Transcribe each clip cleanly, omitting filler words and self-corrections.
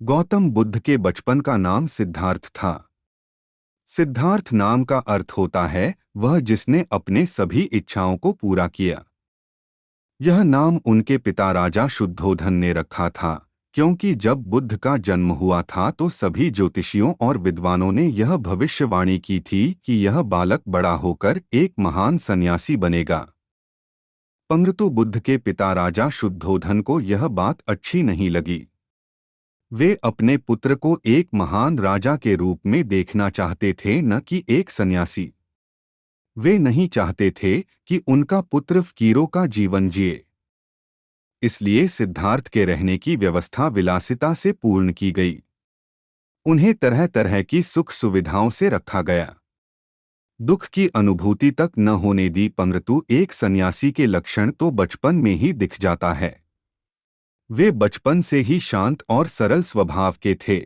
गौतम बुद्ध के बचपन का नाम सिद्धार्थ था। सिद्धार्थ नाम का अर्थ होता है वह जिसने अपने सभी इच्छाओं को पूरा किया। यह नाम उनके पिता राजा शुद्धोधन ने रखा था, क्योंकि जब बुद्ध का जन्म हुआ था तो सभी ज्योतिषियों और विद्वानों ने यह भविष्यवाणी की थी कि यह बालक बड़ा होकर एक महान सन्यासी बनेगा। परंतु बुद्ध के पिता राजा शुद्धोधन को यह बात अच्छी नहीं लगी। वे अपने पुत्र को एक महान राजा के रूप में देखना चाहते थे, न कि एक सन्यासी। वे नहीं चाहते थे कि उनका पुत्र फकीरों का जीवन जिए। इसलिए सिद्धार्थ के रहने की व्यवस्था विलासिता से पूर्ण की गई। उन्हें तरह तरह की सुख सुविधाओं से रखा गया। दुख की अनुभूति तक न होने दी, परंतु एक सन्यासी के लक्षण तो बचपन में ही दिख जाता है। वे बचपन से ही शांत और सरल स्वभाव के थे।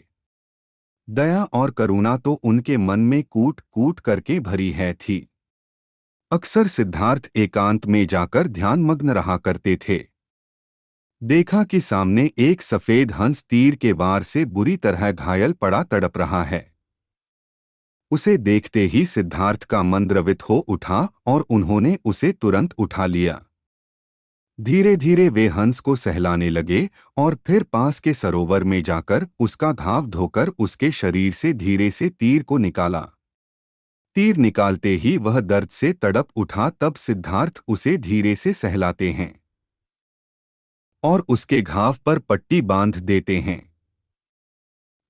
दया और करुणा तो उनके मन में कूट कूट करके भरी है थी। अक्सर सिद्धार्थ एकांत में जाकर ध्यानमग्न रहा करते थे। देखा कि सामने एक सफेद हंस तीर के वार से बुरी तरह घायल पड़ा तड़प रहा है। उसे देखते ही सिद्धार्थ का मन द्रवित हो उठा और उन्होंने उसे तुरंत उठा लिया। धीरे धीरे वे हंस को सहलाने लगे और फिर पास के सरोवर में जाकर उसका घाव धोकर उसके शरीर से धीरे से तीर को निकाला। तीर निकालते ही वह दर्द से तड़प उठा। तब सिद्धार्थ उसे धीरे से सहलाते हैं और उसके घाव पर पट्टी बांध देते हैं।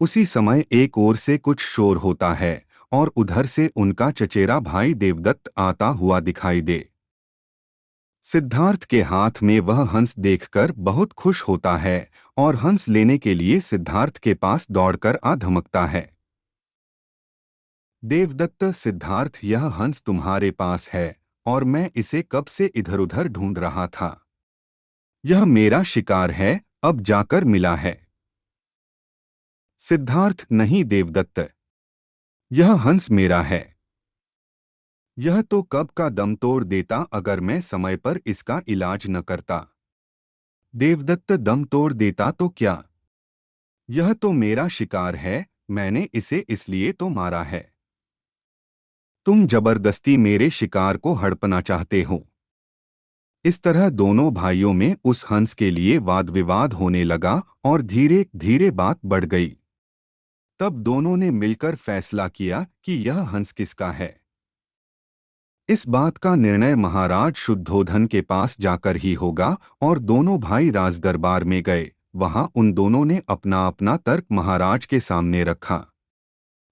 उसी समय एक ओर से कुछ शोर होता है और उधर से उनका चचेरा भाई देवदत्त आता हुआ दिखाई दे। सिद्धार्थ के हाथ में वह हंस देखकर बहुत खुश होता है और हंस लेने के लिए सिद्धार्थ के पास दौड़कर आ धमकता है। देवदत्त, सिद्धार्थ, यह हंस तुम्हारे पास है और मैं इसे कब से इधर उधर ढूंढ रहा था। यह मेरा शिकार है, अब जाकर मिला है। सिद्धार्थ, नहीं देवदत्त, यह हंस मेरा है। यह तो कब का दम तोड़ देता अगर मैं समय पर इसका इलाज न करता। देवदत्त, दम तोड़ देता तो क्या? यह तो मेरा शिकार है, मैंने इसे इसलिए तो मारा है। तुम जबरदस्ती मेरे शिकार को हड़पना चाहते हो। इस तरह दोनों भाइयों में उस हंस के लिए वाद विवाद होने लगा और धीरे धीरे बात बढ़ गई। तब दोनों ने मिलकर फैसला किया कि यह हंस किसका है। इस बात का निर्णय महाराज शुद्धोधन के पास जाकर ही होगा और दोनों भाई राजदरबार में गए। वहां उन दोनों ने अपना अपना तर्क महाराज के सामने रखा।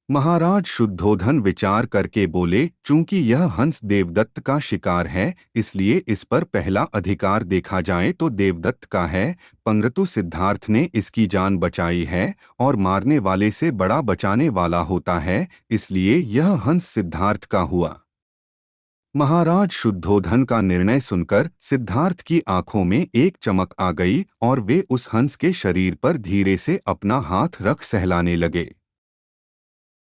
महाराज शुद्धोधन विचार करके बोले, चूंकि यह हंस देवदत्त का शिकार है, इसलिए इस पर पहला अधिकार देखा जाए तो देवदत्त का है। परंतु सिद्धार्थ ने इसकी जान बचाई है और मारने वाले से बड़ा बचाने वाला होता है, इसलिए यह हंस सिद्धार्थ का हुआ। महाराज शुद्धोधन का निर्णय सुनकर सिद्धार्थ की आंखों में एक चमक आ गई और वे उस हंस के शरीर पर धीरे से अपना हाथ रख सहलाने लगे।